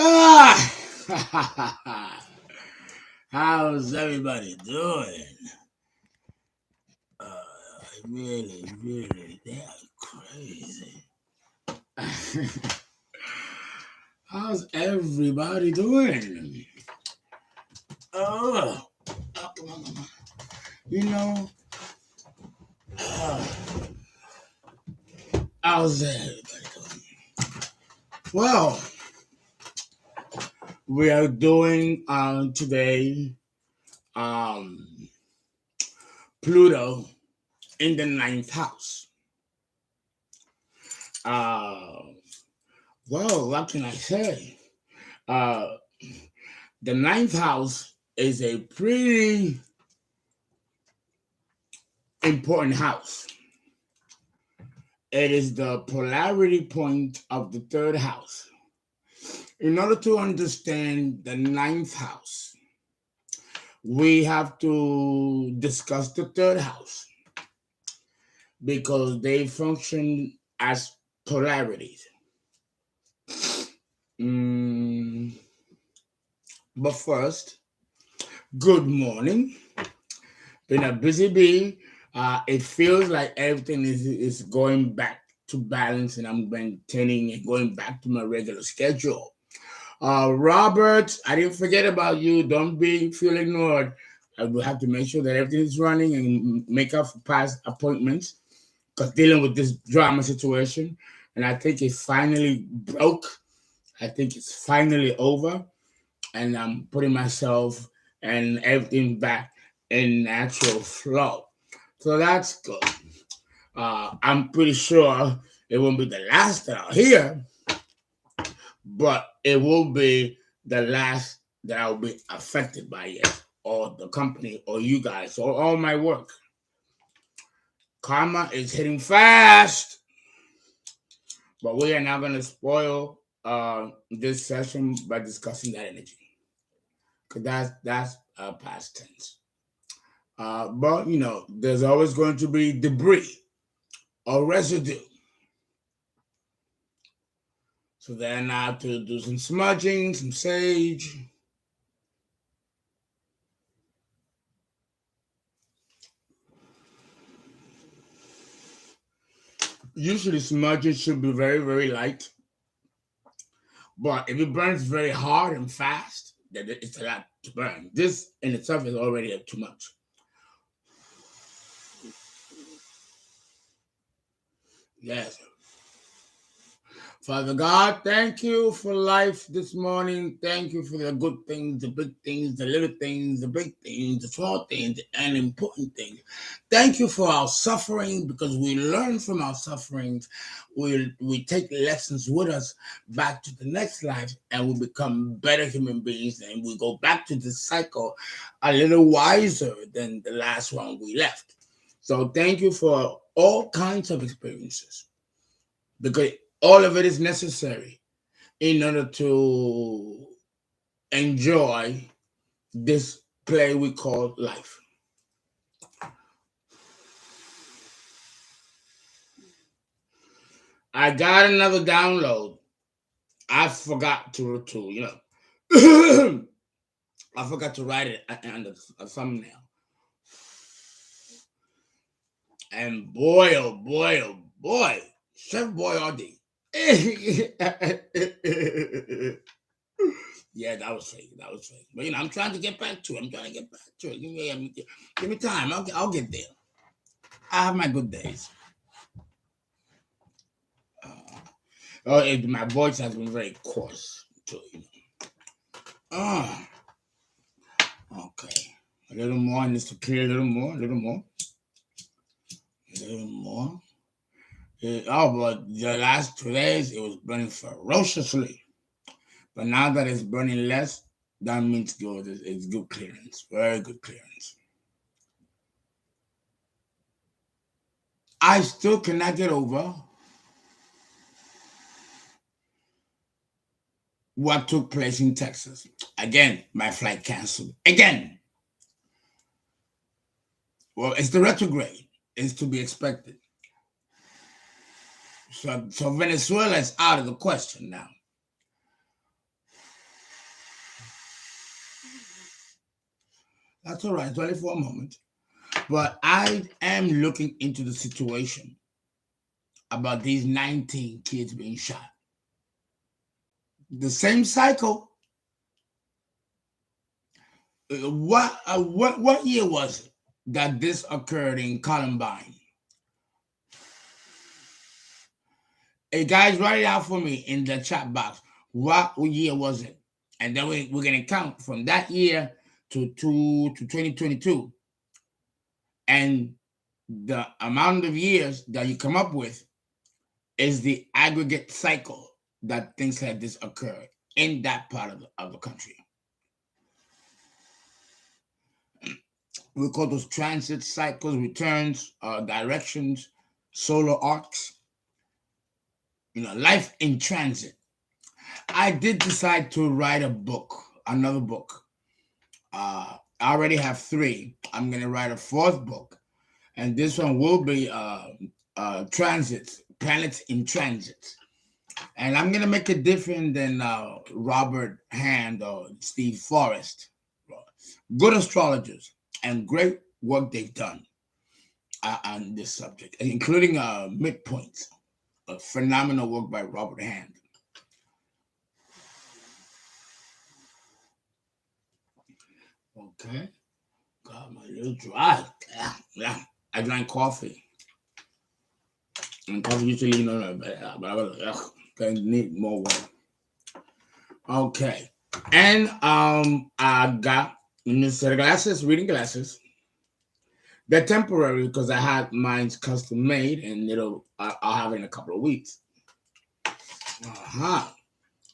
Ah! How's everybody doing? Really, they are crazy. How's everybody doing? Oh, come on. You know, uh, how's everybody doing? Well, we are doing today Pluto in the ninth house. Well, what can I say? Uh, the ninth house is a pretty important house. It is the polarity point of the third house. In order to understand the ninth house, we have to discuss the third house because they function as polarities. But first, good morning. Been a busy bee. It feels like everything is going back to balance, and I'm maintaining and going back to my regular schedule. Robert, I didn't forget about you. Don't feel ignored. I will have to make sure that everything is running and make up for past appointments because dealing with this drama situation, and I think it finally broke. I think it's finally over, and I'm putting myself and everything back in natural flow. So that's good. I'm pretty sure it won't be the last that I'll hear, but it will be the last that I'll be affected by it, or the company, or you guys, or all my work. Karma is hitting fast, but we are not going to spoil this session by discussing that energy, because that's past tense. But there's always going to be debris or residue. So then I have to do some smudging, some sage. Usually smudging should be very, very light. But if it burns very hard and fast, then it's a lot to burn. This in itself is already too much. Yes. Father God, thank you for life this morning. Thank you for the good things, the big things, the little things, the big things, the small things, and important things. Thank you for our suffering, because we learn from our sufferings. We take lessons with us back to the next life, and we become better human beings, and we go back to the cycle a little wiser than the last one we left. So thank you for all kinds of experiences, because all of it is necessary in order to enjoy this play we call life. I got another download. I forgot to I forgot to write it on the thumbnail. And boy, oh boy, oh boy, Chef Boyardee. Yeah, that was fake. But I'm trying to get back to it. Give me time. I'll get there. I have my good days. My voice has been very coarse too. Okay. A little more. Needs to clear a little more. But the last 2 days, it was burning ferociously. But now that it's burning less, that means good. It's good clearance. Very good clearance. I still cannot get over what took place in Texas. Again, my flight canceled. Again. Well, it's the retrograde. It's to be expected. So Venezuela is out of the question now. That's all right. It's only for a moment. But I am looking into the situation about these 19 kids being shot. The same cycle. What year was it that this occurred in Columbine? Hey guys, write it out for me in the chat box. What year was it? And then we're gonna count from that year to 2022. And the amount of years that you come up with is the aggregate cycle that things like this occur in that part of the country. We call those transit cycles, returns, directions, solar arcs. Life in transit. I did decide to write another book. I already have 3. I'm going to write a 4th book. And this one will be transits, planets in transit. And I'm going to make it different than Robert Hand or Steve Forrest. Good astrologers and great work they've done on this subject, including Midpoints, a phenomenal work by Robert Hand. Okay. God, my little dry. Yeah. I drank coffee. And coffee usually, but I need more water. Okay. And I got reading glasses. They're temporary because I had mine custom made, and I'll have it in a couple of weeks.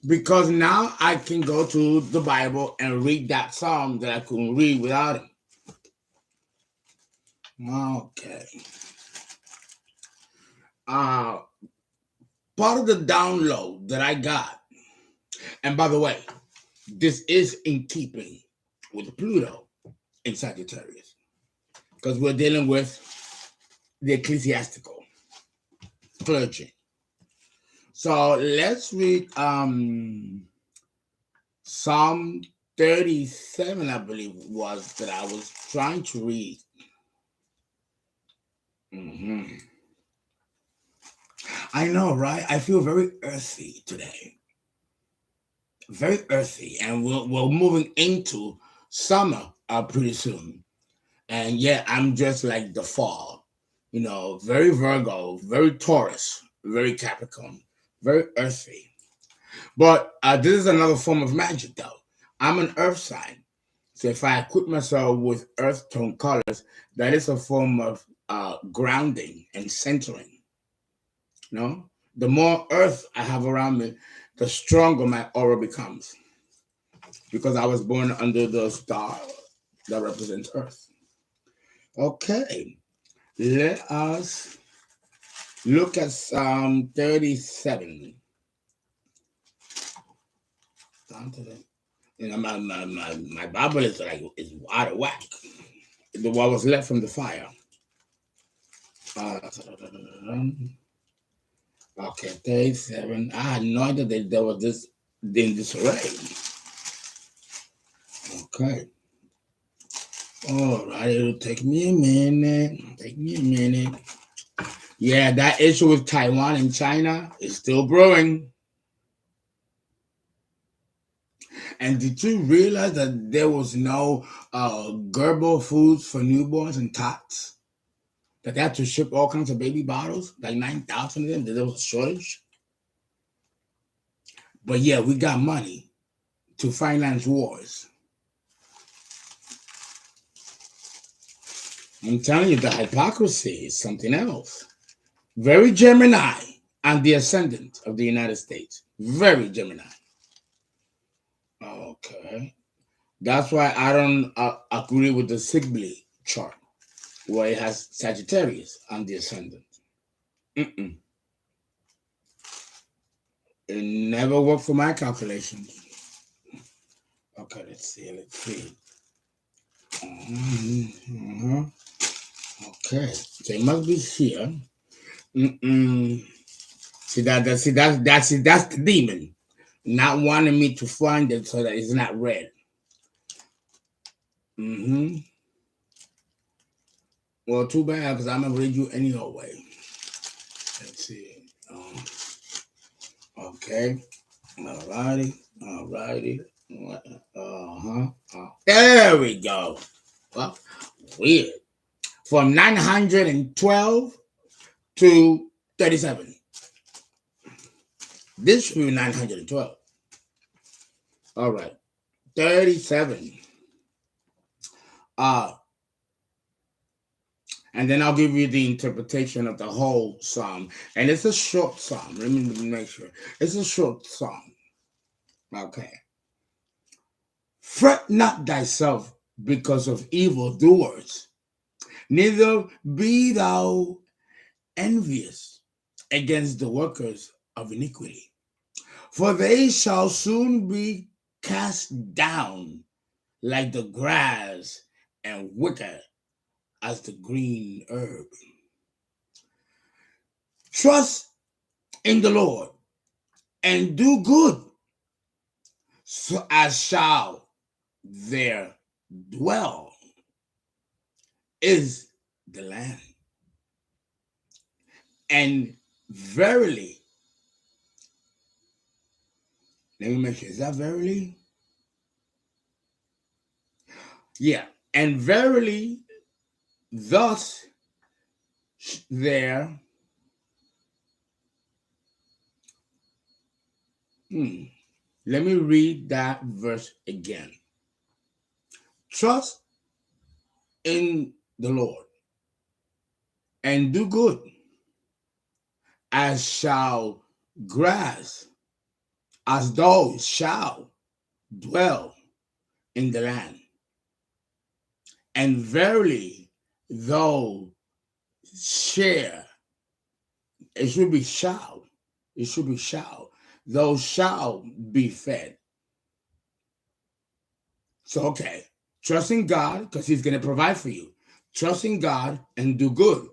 Because now I can go to the Bible and read that psalm that I couldn't read without it. Okay. Part of the download that I got, and by the way, this is in keeping with Pluto in Sagittarius, because we're dealing with the ecclesiastical clergy. So let's read Psalm 37, I believe it was, that I was trying to read. I know, right? I feel very earthy today. Very earthy. And we're moving into summer pretty soon. And yeah, I'm just like the fall. Very Virgo, very Taurus, very Capricorn, very earthy. But this is another form of magic, though. I'm an earth sign. So if I equip myself with earth tone colors, that is a form of grounding and centering. The more earth I have around me, the stronger my aura becomes. Because I was born under the star that represents earth. Okay. Let us look at Psalm 37. My Bible is out of whack. What was left from the fire. Okay, 37. I had no idea that there was this in this array. Okay. All right, it'll take me a minute. Yeah, that issue with Taiwan and China is still brewing. And did you realize that there was no Gerber foods for newborns and tots? That they had to ship all kinds of baby bottles, like 9,000 of them, that there was a shortage? But yeah, we got money to finance wars. I'm telling you, the hypocrisy is something else. Very Gemini and the ascendant of the United States. Very Gemini. Okay. That's why I don't agree with the Sibley chart, where it has Sagittarius and the ascendant. It never worked for my calculations. Okay, let's see. Okay, so it must be here. See that's the demon not wanting me to find it so that it's not red. Mm-hmm. Well, too bad, because I'm going to read you anyway. Let's see. Okay. Alrighty. There we go. Well, weird. From 912 to 37. This should be 912. All right. 37. And then I'll give you the interpretation of the whole psalm. And it's a short psalm. Let me make sure. It's a short psalm. Okay. Fret not thyself because of evildoers, neither be thou envious against the workers of iniquity, for they shall soon be cast down like the grass and wither as the green herb. Trust in the Lord and do good, so as shall there dwell is the land. And verily, let me make sure, is that verily? Yeah. And verily, thus there. Let me read that verse again. Trust in the Lord and do good, as shall grass, as thou shalt dwell in the land. And verily, thou share, it should be shall, thou shalt be fed. So, okay, trust in God because he's going to provide for you. Trust in God and do good.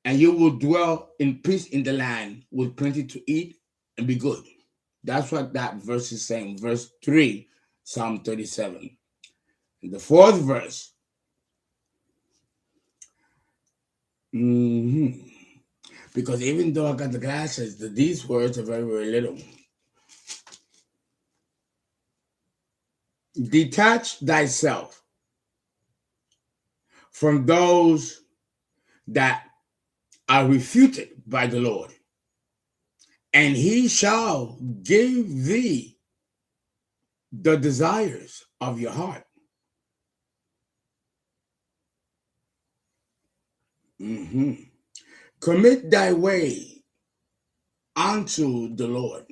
And you will dwell in peace in the land with plenty to eat and be good. That's what that verse is saying. Verse 3, Psalm 37. In the fourth verse. Because even though I got the glasses, these words are very, very little. Detach thyself from those that are refuted by the Lord, and he shall give thee the desires of your heart. Commit thy way unto the Lord.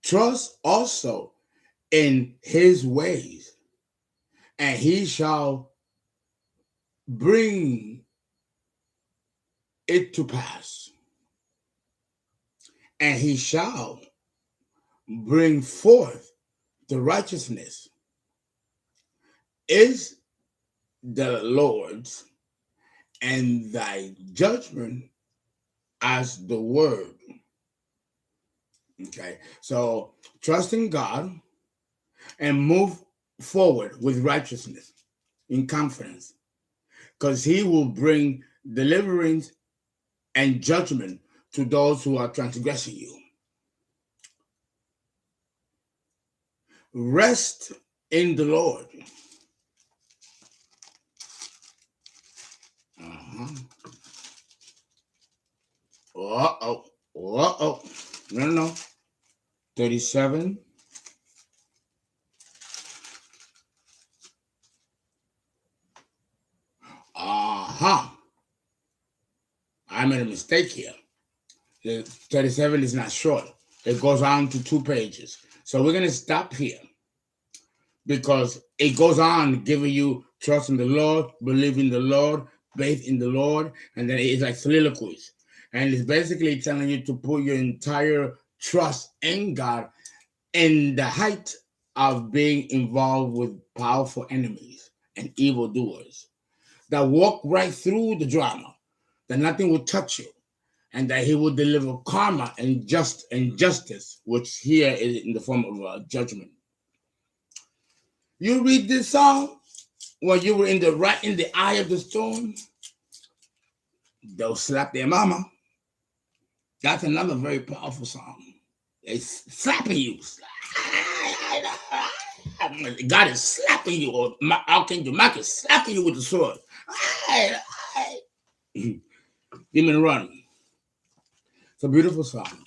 Trust also in his ways, and he shall bring it to pass. And he shall bring forth the righteousness is the Lord's, and thy judgment as the word. Okay, so trust in God and move forward with righteousness in confidence, because he will bring deliverance and judgment to those who are transgressing you. Rest in the Lord. No. 37. I made a mistake here. The 37 is not short. It goes on to 2 pages. So we're going to stop here, because it goes on giving you trust in the Lord, believe in the Lord, faith in the Lord, and then it's like soliloquies. And it's basically telling you to put your entire trust in God in the height of being involved with powerful enemies and evildoers that walk right through the drama, that nothing will touch you, and that he will deliver karma and justice, which here is in the form of judgment. You read this song, when you were right in the eye of the storm, they'll slap their mama. That's another very powerful song. It's slapping you. God is slapping you, or Archangel Michael is slapping you with the sword. Demon run. It's a beautiful song.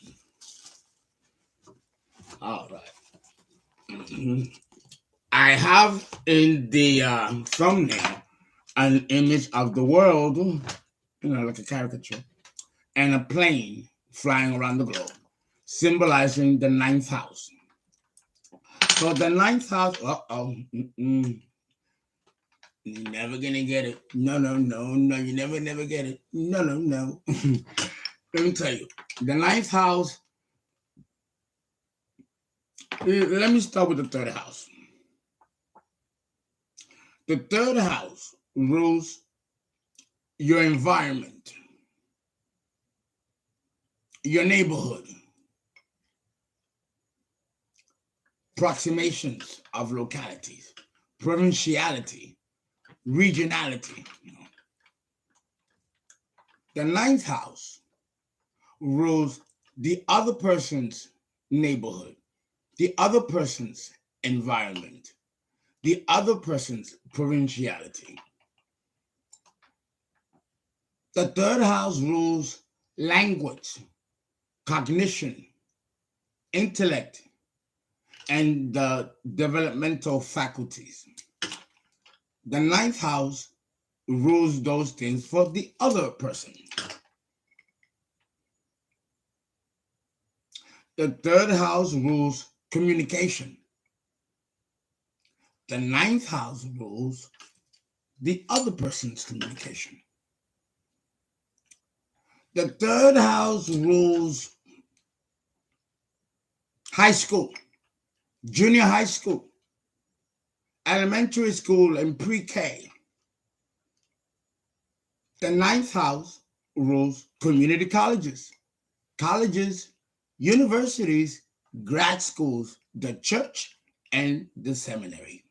All right. I have in the thumbnail an image of the world, like a caricature, and a plane flying around the globe, symbolizing the ninth house. So the ninth house, you're never gonna get it. No, you never get it. No. Let me tell you, the ninth house. Let me start with the third house. The third house rules your environment, your neighborhood, approximations of localities, provinciality, regionality. The ninth house rules the other person's neighborhood, the other person's environment, the other person's provinciality. The third house rules language, cognition, intellect, and the developmental faculties. The ninth house rules those things for the other person. The third house rules communication. The ninth house rules the other person's communication. The third house rules high school, junior high school, elementary school, and pre-K. The ninth house rules community colleges, universities, grad schools, the church, and the seminary.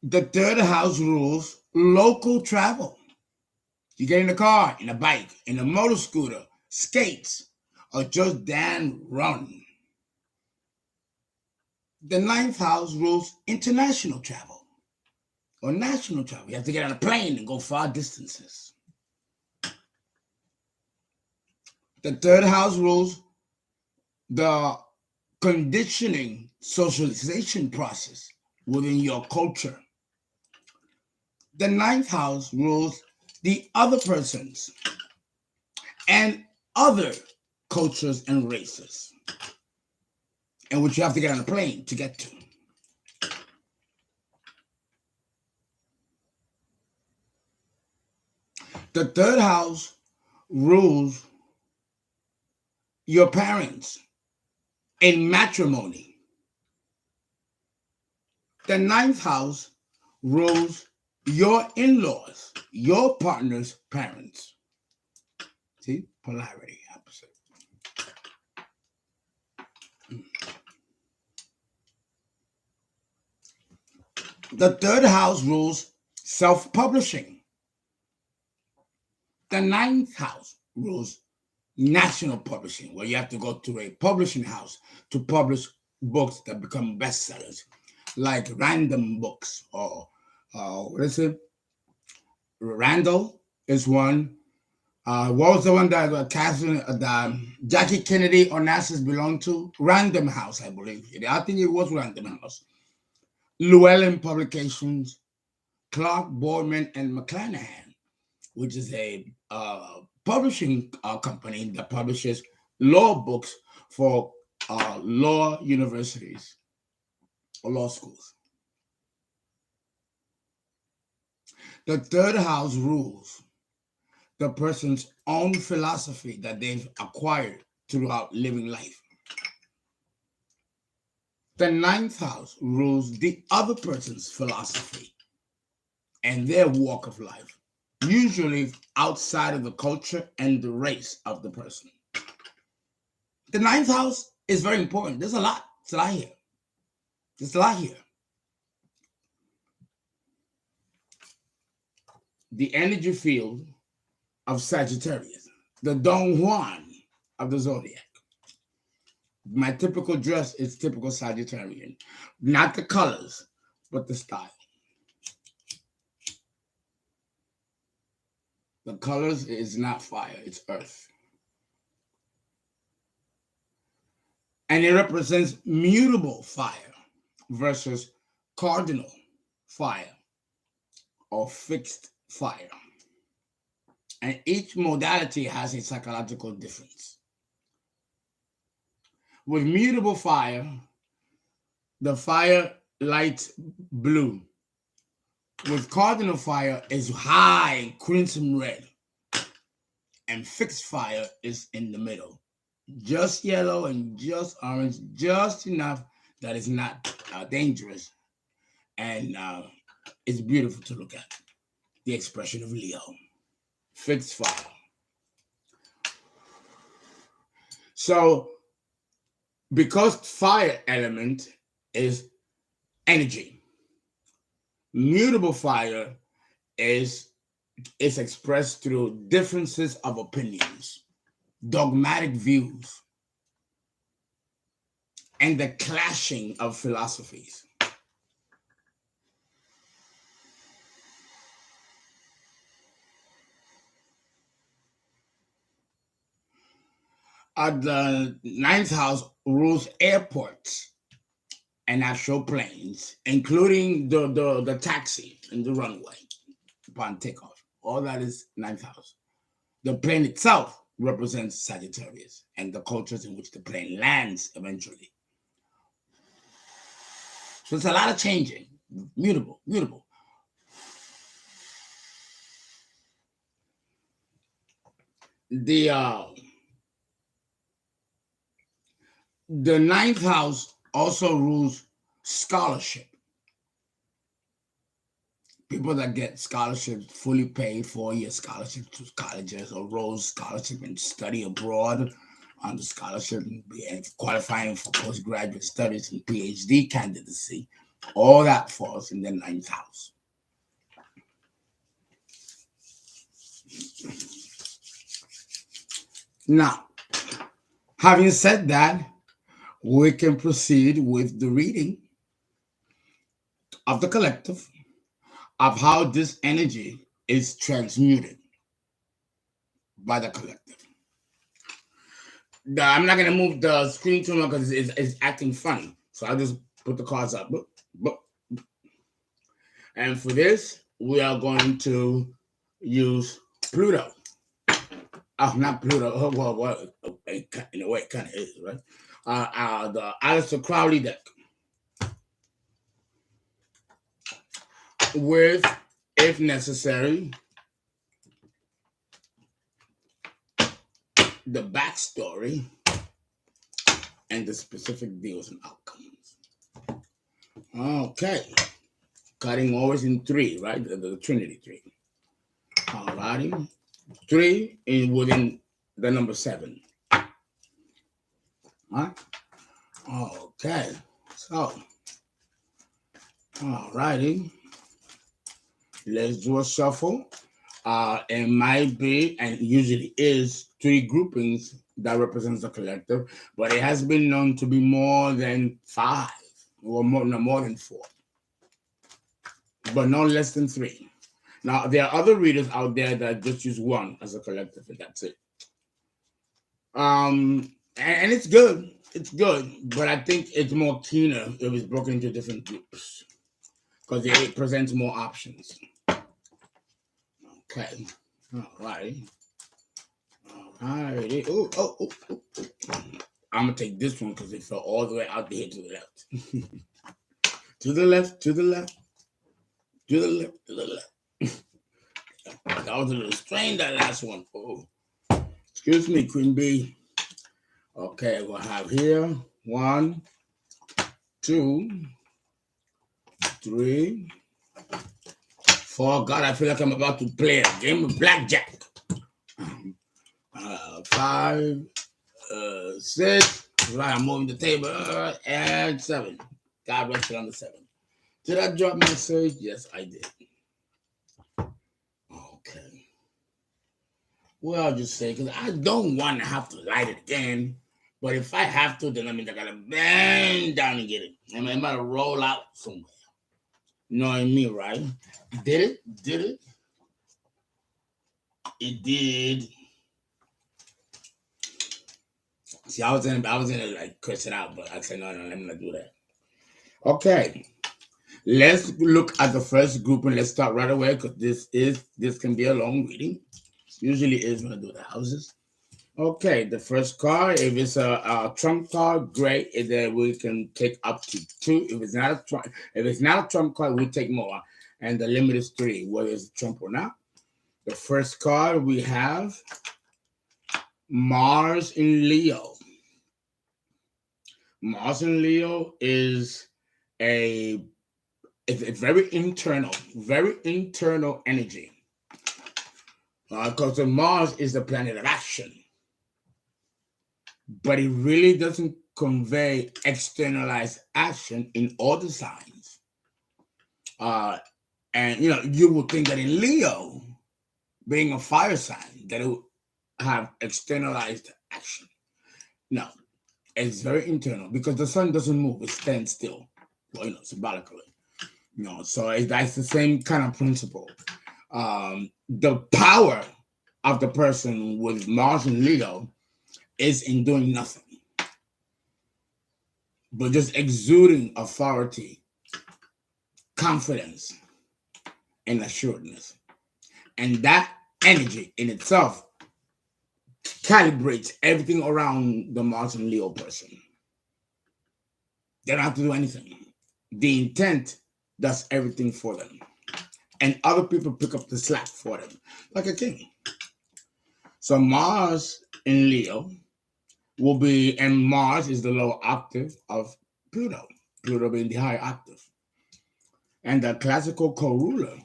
The third house rules local travel. You get in a car, in a bike, in a motor scooter, skates, or just damn run. The ninth house rules international travel or national travel. You have to get on a plane and go far distances. The third house rules the conditioning socialization process within your culture. The ninth house rules the other persons and other cultures and races, and which you have to get on a plane to get to. The third house rules your parents in matrimony. The ninth house rules your in-laws, your partner's parents. See, polarity, opposite. The third house rules self-publishing. The ninth house rules national publishing, where you have to go to a publishing house to publish books that become bestsellers, like Random Books or what is it? Randall is one. What was the one that Jackie Kennedy Onassis belonged to? Random House, I believe. I think it was Random House. Llewellyn Publications, Clark, Boardman, and McClanahan, which is a publishing company that publishes law books for law universities or law schools. The third house rules the person's own philosophy that they've acquired throughout living life. The ninth house rules the other person's philosophy and their walk of life, usually outside of the culture and the race of the person. The ninth house is very important. There's a lot here. There's a lot here. The energy field of Sagittarius, the Don Juan of the zodiac. My typical dress is typical Sagittarian. Not the colors, but the style. The colors is not fire, it's earth. And it represents mutable fire versus cardinal fire or fixed fire. And each modality has a psychological difference. With mutable fire, the fire lights blue. With cardinal fire is high crimson red. And fixed fire is in the middle. Just yellow and just orange, just enough that it's not dangerous. And it's beautiful to look at. The expression of Leo. Fixed fire. So, because fire element is energy, mutable fire is expressed through differences of opinions, dogmatic views, and the clashing of philosophies. The ninth house rules airports and astral planes, including the taxi and the runway upon takeoff. All that is ninth house. The plane itself represents Sagittarius and the cultures in which the plane lands eventually. So it's a lot of changing. Mutable. The ninth house also rules scholarship. People that get scholarships, fully paid 4-year scholarship to colleges or Rose Scholarship and study abroad on the scholarship and qualifying for postgraduate studies and PhD candidacy, all that falls in the ninth house. Now, having said that, we can proceed with the reading of the collective, of how this energy is transmuted by the collective. I'm not going to move the screen too much because it's acting funny. So I'll just put the cards up. And for this, we are going to use Pluto. Oh, not Pluto. Oh, well, in a way, it kind of is, right? The Aleister Crowley deck. With, if necessary, the backstory and the specific deals and outcomes. Okay. Cutting always in 3, right? The Trinity 3. Alrighty. 3 within the number 7. Right? Okay. So, alrighty. Let's do a shuffle. It might be, and usually is, 3 groupings that represents the collective, but it has been known to be more than 5 or more than 4, but no less than 3. Now, there are other readers out there that just use 1 as a collective, and that's it. And it's good. It's good, but I think it's more keener if it's broken into different groups because it presents more options. Okay. All right. Oh. I'm going to take this one because it fell all the way out there to the left. To the left. That was a little strained, that last one. Oh. Excuse me, Queen Bee. Okay, we'll have here 1, 2, 3, 4. God, I feel like I'm about to play a game of blackjack. 5, 6. Right, I'm moving the table. And 7. God rested on the 7th. Did I drop my surge? Yes, I did. Okay. Well, I'll just say, because I don't want to have to light it again. But if I have to, then I mean, I got to bend down and get it. I mean, I'm about to roll out somewhere. Knowing me, right? Did it? Did it? It did. See, I was in it like curse it out, but I said, no, let me not do that. Okay. Let's look at the first group and let's start right away because this can be a long reading. Usually is when I do the houses. Okay, the first card, if it's a trump card, great. Then we can take up to 2. If it's not a trump card, we take more. And the limit is 3, whether it's a trump or not. The first card we have Mars in Leo. Mars in Leo is it's very internal energy. Because Mars is the planet of action. But it really doesn't convey externalized action in all the signs. And, you would think that in Leo, being a fire sign, that it would have externalized action. No, it's very internal because the sun doesn't move, it stands still, symbolically. So that's the same kind of principle. The power of the person with Mars and Leo is in doing nothing, but just exuding authority, confidence, and assuredness. And that energy in itself calibrates everything around the Mars and Leo person. They don't have to do anything. The intent does everything for them. And other people pick up the slack for them, like a king. So Mars in Leo will be, and Mars is the lower octave of Pluto. Pluto being the higher octave. And the classical co-ruler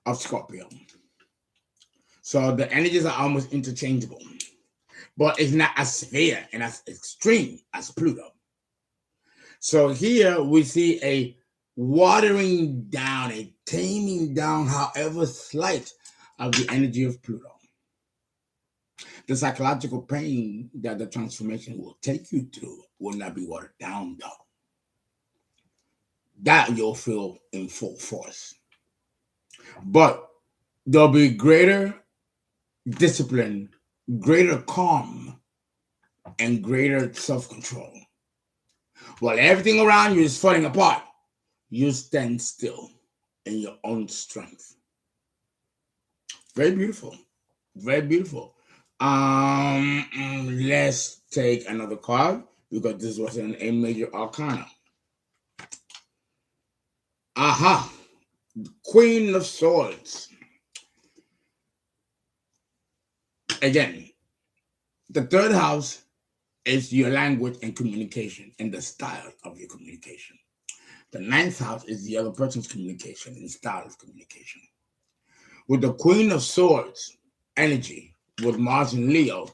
of Scorpio. So the energies are almost interchangeable. But it's not as severe and as extreme as Pluto. So here we see a watering down, a taming down, however slight, of the energy of Pluto. The psychological pain that the transformation will take you through will not be watered down, though. That you'll feel in full force. But there'll be greater discipline, greater calm, and greater self-control. While everything around you is falling apart, you stand still in your own strength. Very beautiful. Very beautiful. Let's take another card because this was a major arcana. Aha! Queen of Swords. Again, the third house is your language and communication and the style of your communication. The 9th house is the other person's communication and style of communication. With the Queen of Swords energy, with Mars and Leo,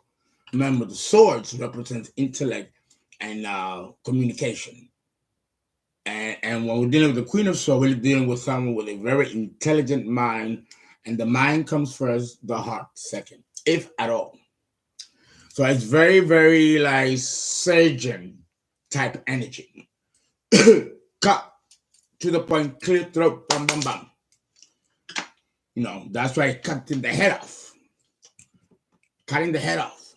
remember the swords represent intellect and communication. And when we're dealing with the Queen of Swords, we're dealing with someone with a very intelligent mind, and the mind comes first, the heart second, if at all. So it's very, very like surgeon type energy. Cut to the point, clear throat, bam, bam, bam. That's why cutting the head off. Cutting the head off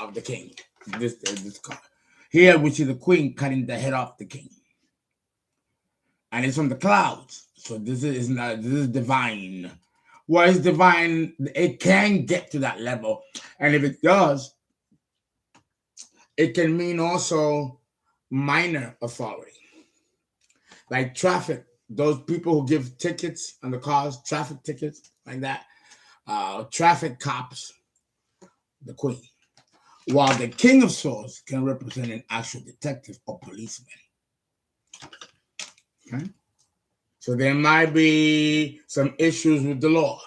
of the king. This card. Here we see the queen cutting the head off the king. And it's from the clouds. So this is divine. Well, it's divine. It can get to that level. And if it does, it can mean also minor authority. Like traffic. Those people who give tickets on the cars, traffic tickets, like that. Traffic cops, the queen. While the King of Swords can represent an actual detective or policeman. Okay? So there might be some issues with the law.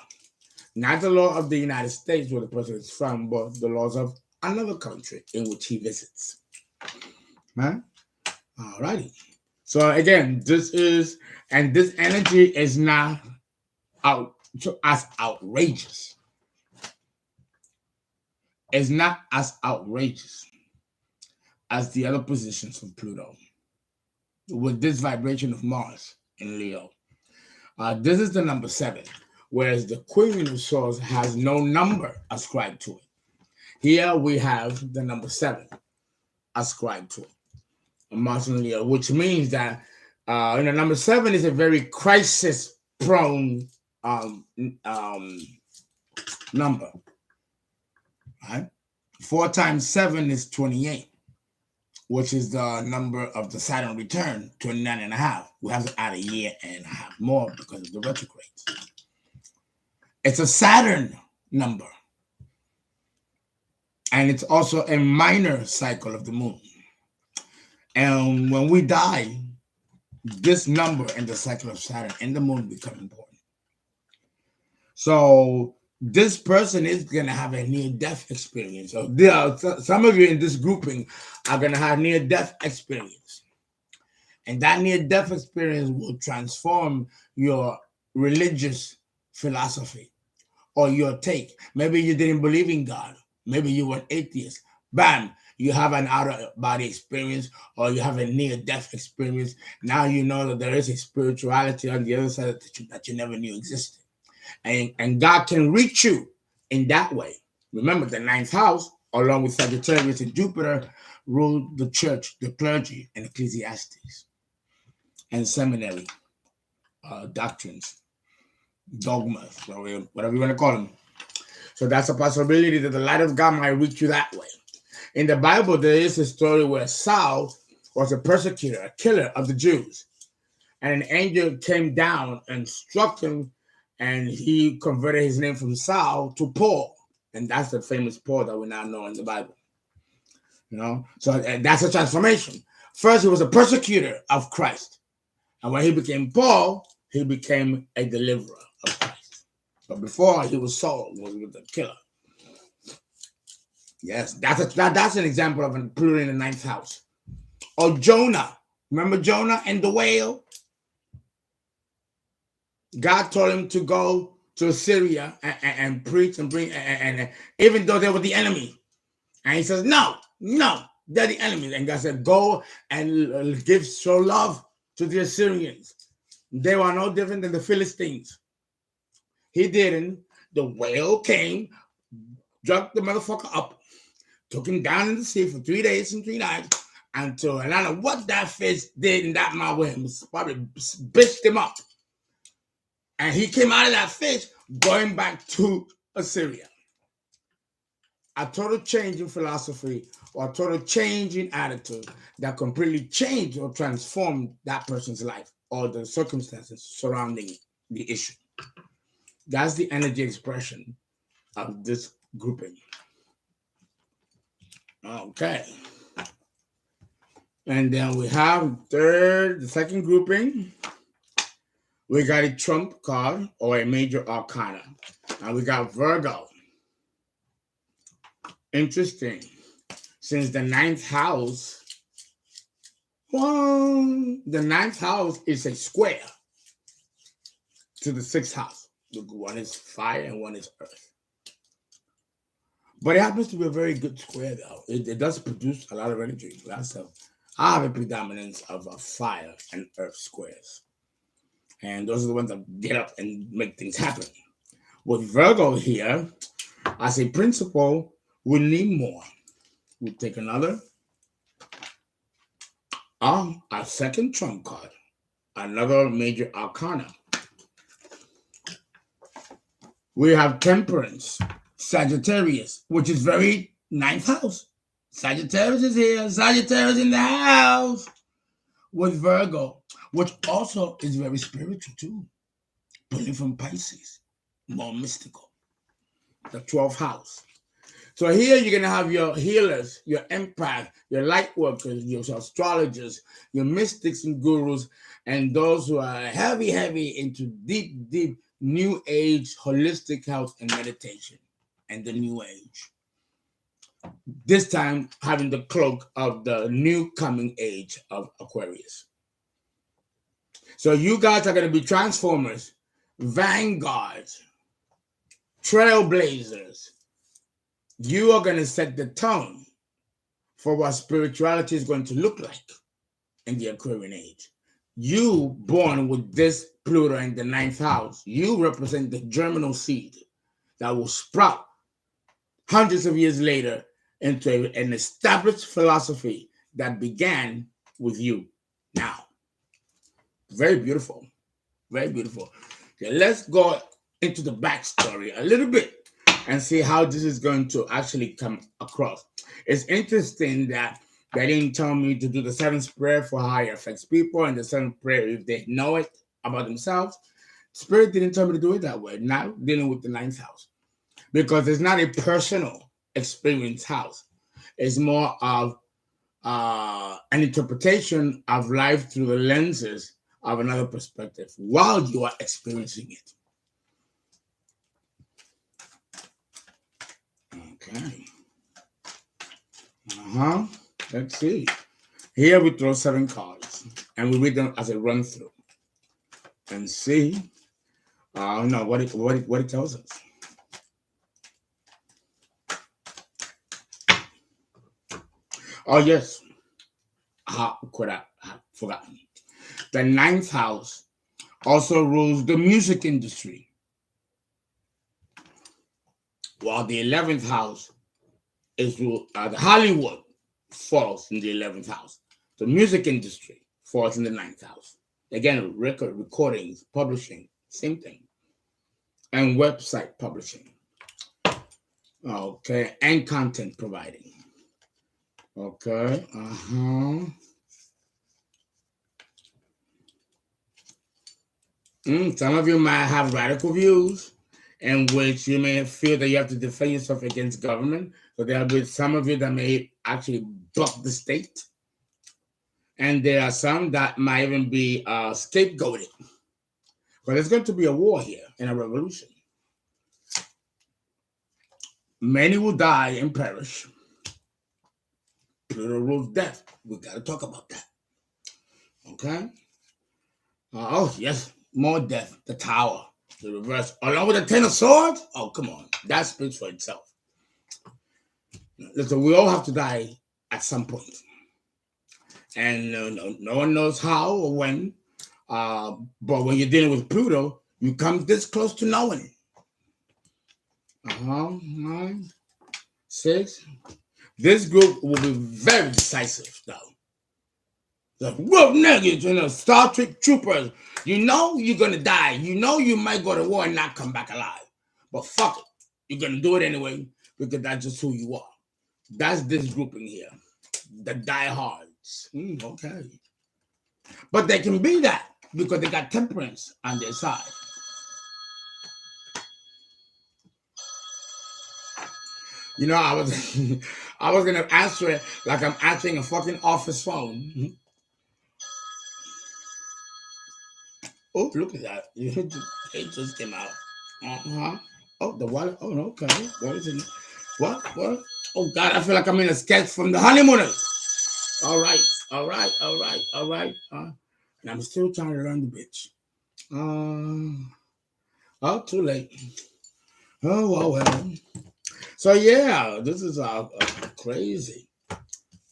Not the law of the United States where the person is from, but the laws of another country in which he visits. Right? All righty. So again, this energy is not as outrageous. It's not as outrageous as the other positions of Pluto with this vibration of Mars in Leo. This is the number 7, whereas the Queen of Swords has no number ascribed to it. Here we have the number 7 ascribed to it, Mars in Leo, which means that number 7 is a very crisis-prone number. Right? 4 times 7 is 28, which is the number of the Saturn return, 29 and a half. We have to add a year and a half more because of the retrogrades. It's a Saturn number. And it's also a minor cycle of the moon. And when we die, this number in the cycle of Saturn and the moon become important. So this person is going to have a near-death experience. So some of you in this grouping are going to have near-death experience. And that near-death experience will transform your religious philosophy or your take. Maybe you didn't believe in God. Maybe you were an atheist. Bam, you have an out-of-body experience or you have a near-death experience. Now you know that there is a spirituality on the other side that you never knew existed. And God can reach you in that way. Remember, the 9th house, along with Sagittarius and Jupiter, rule the church, the clergy, and ecclesiastes, and seminary doctrines, dogmas, whatever you want to call them. So that's a possibility that the light of God might reach you that way. In the Bible, there is a story where Saul was a persecutor, a killer of the Jews. And an angel came down and struck him, and he converted his name from Saul to Paul. And that's the famous Paul that we now know in the Bible. So that's a transformation. First, he was a persecutor of Christ. And when he became Paul, he became a deliverer of Christ. But before, he was Saul, was a killer. Yes, that's an example of an Pluto in the 9th house. Or Jonah. Remember Jonah and the whale? God told him to go to Syria and preach and bring, and even though they were the enemy. And he says, no, they're the enemies. And God said, go and show love to the Assyrians. They were no different than the Philistines. He didn't. The whale came, drugged the motherfucker up, took him down in the sea for 3 days and 3 nights, until, and I don't know what that fish did in that mouth with him. Probably bitched him up. And he came out of that fish going back to Assyria. A total change in philosophy or a total change in attitude that completely changed or transformed that person's life or the circumstances surrounding the issue. That's the energy expression of this grouping. Okay. And then we have the second grouping. We got a trump card or a major arcana. And we got Virgo. Interesting. Since the 9th house, the 9th house is a square to the 6th house. One is fire and one is earth. But it happens to be a very good square, though. It does produce a lot of energy. I have a predominance of fire and earth squares. And those are the ones that get up and make things happen. With Virgo here, as a principle, we need more. We'll take another. Our second trump card, another major arcana. We have Temperance, Sagittarius, which is very 9th house. Sagittarius is here. Sagittarius in the house. With Virgo, which also is very spiritual too. Pulling from Pisces, more mystical. The 12th house. So here you're going to have your healers, your empath, your light workers, your astrologers, your mystics and gurus, and those who are heavy into deep new age, holistic health and meditation and the new age. This time having the cloak of the new coming age of Aquarius. So you guys are going to be transformers, vanguards, trailblazers. You are going to set the tone for what spirituality is going to look like in the Aquarian age. You, born with this Pluto in the 9th house, you represent the germinal seed that will sprout hundreds of years later into an established philosophy that began with you. Now, very beautiful, very beautiful. Okay, let's go into the backstory a little bit and see how this is going to actually come across. It's interesting that they didn't tell me to do the 7th prayer for how it affects people and the 7th prayer if they know it about themselves. Spirit didn't tell me to do it that way. Now dealing with the 9th house, because it's not a personal experience house. It's more of an interpretation of life through the lenses of another perspective while you are experiencing it. Okay. Let's see. Here we throw 7 cards and we read them as a run through and see what it tells us. Oh yes, I forgotten. The 9th house also rules the music industry, while the 11th house is the Hollywood falls in the 11th house. The music industry falls in the 9th house. Again, recordings, publishing, same thing, and website publishing. Okay, and content providing. Okay. Some of you might have radical views in which you may feel that you have to defend yourself against government. So there will be some of you that may actually buck the state. And there are some that might even be scapegoated. But there's going to be a war here and a revolution. Many will die and perish. Pluto rules death. We got to talk about that. Okay? Oh, yes. More death. The Tower. The reverse. Along with the 10 of Swords? Oh, come on. That speaks for itself. Listen, we all have to die at some point. And no one knows how or when. But when you're dealing with Pluto, you come this close to knowing. 9, 6. This group will be very decisive, though. The real niggas, Star Trek troopers. You know you're gonna die. You know you might go to war and not come back alive. But fuck it. You're gonna do it anyway because that's just who you are. That's this grouping here. The diehards. Okay. But they can be that because they got temperance on their side. I was gonna answer it like I'm answering a fucking office phone. Oh, look at that. It just came out. Oh, the wallet. Oh, okay. What is it? What? Oh, God, I feel like I'm in a sketch from The Honeymooners. All right. And I'm still trying to learn the bitch. Oh, too late. Oh, well. So, yeah, this is crazy.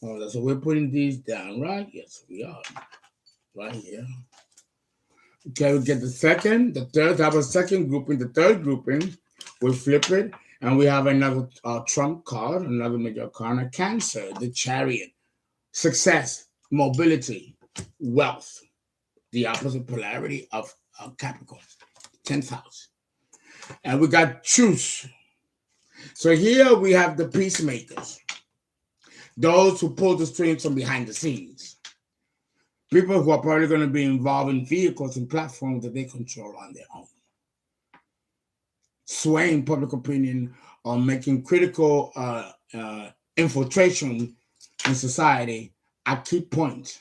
Oh, so we're putting these down, right? Yes, we are. Right here. Okay, we get the second, the third, have a second grouping. The third grouping, we flip it, and we have another trump card, another major arcana, Cancer, the Chariot, success, mobility, wealth, the opposite polarity of Capricorn, 10th house. And we got Truce. So here we have the peacemakers, those who pull the strings from behind the scenes. People who are probably going to be involved in vehicles and platforms that they control on their own. Swaying public opinion or making critical infiltration in society at key points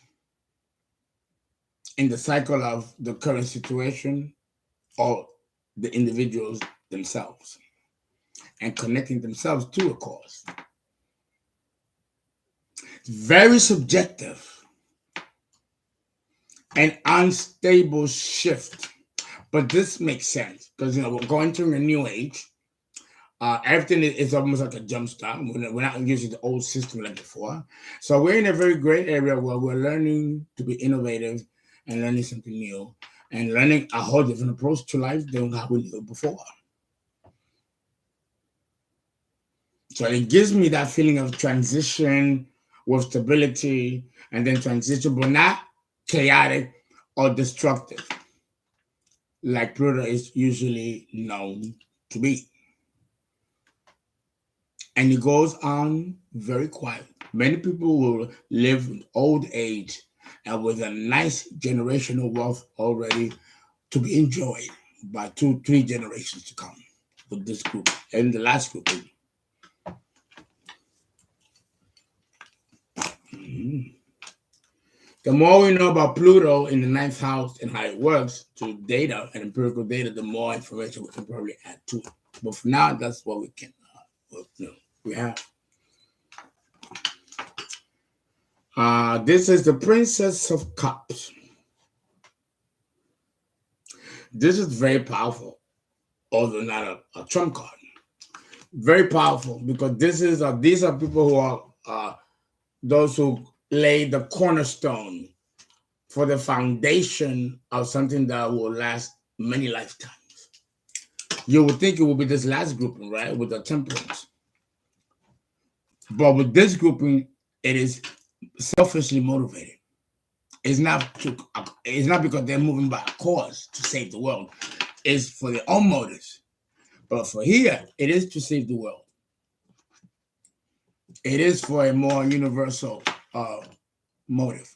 in the cycle of the current situation or the individuals themselves and connecting themselves to a cause. It's very subjective. an unstable shift. But this makes sense because we're going through a new age. Everything is almost like a jump start. We're not using the old system like before. So we're in a very great area where we're learning to be innovative and learning something new and learning a whole different approach to life than how we knew before. So it gives me that feeling of transition with stability and then transition, but not chaotic or destructive, like Pluto is usually known to be. And it goes on very quiet. Many people will live in old age and with a nice generational wealth already to be enjoyed by 2, 3 generations to come with this group and the last group. The more we know about Pluto in the ninth house and how it works to data and empirical data, the more information we can probably add to it. But for now, that's what we can we have. This is the Princess of Cups. This is very powerful, although not a trump card. Very powerful because these are people who are those who lay the cornerstone for the foundation of something that will last many lifetimes. You would think it would be this last grouping, right, with the Temperance. But with this grouping, it is selfishly motivated. It's not because they're moving by a cause to save the world. It's for their own motives. But for here, it is to save the world. It is for a more universal motive.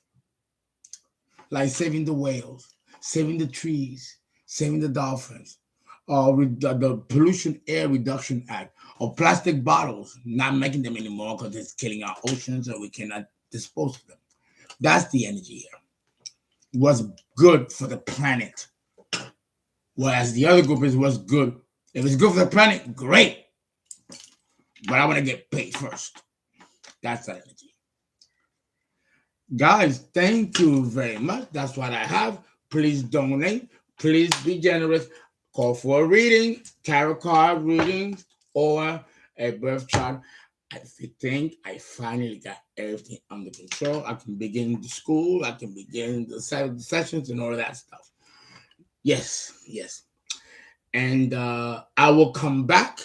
Like saving the whales, saving the trees, saving the dolphins, the Pollution Air Reduction Act, or plastic bottles, not making them anymore because it's killing our oceans and we cannot dispose of them. That's the energy here. What's good for the planet. Whereas the other group is what's good. If it's good for the planet, great. But I want to get paid first. That's the energy. Guys, thank you very much. That's what I have. Please donate. Please be generous. Call for a reading, tarot card reading, or a birth chart. I think I finally got everything under control. I can begin the school. I can begin the sessions and all of that stuff. Yes. And I will come back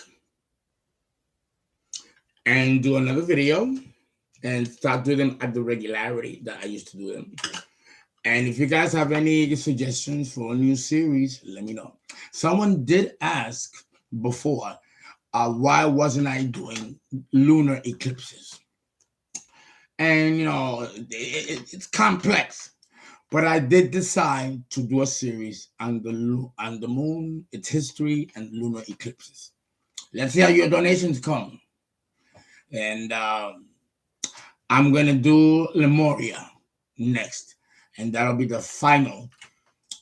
and do another video and start doing them at the regularity that I used to do them. And if you guys have any suggestions for a new series, let me know. Someone did ask before, why wasn't I doing lunar eclipses? And, it's complex. But I did decide to do a series on the moon, its history, and lunar eclipses. Let's see how your donations come. And I'm going to do Lemuria next. And that'll be the final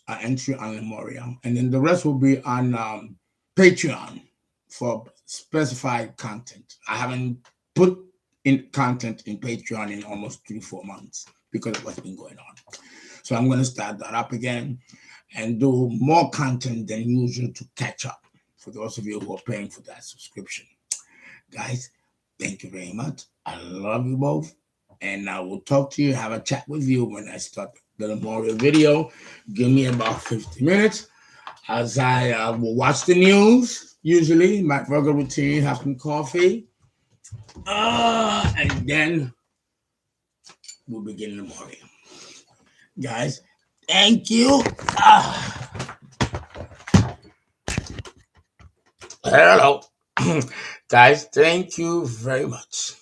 entry on Lemuria. And then the rest will be on Patreon for specified content. I haven't put in content in Patreon in almost 3-4 months because of what's been going on. So I'm going to start that up again and do more content than usual to catch up for those of you who are paying for that subscription. Guys, thank you very much. I love you both. And I will talk to you, have a chat with you when I start the Lemuria video. Give me about 50 minutes as I will watch the news, usually, my regular routine, have some coffee. And then we'll begin Lemuria. Guys, thank you. Hello. Guys, thank you very much.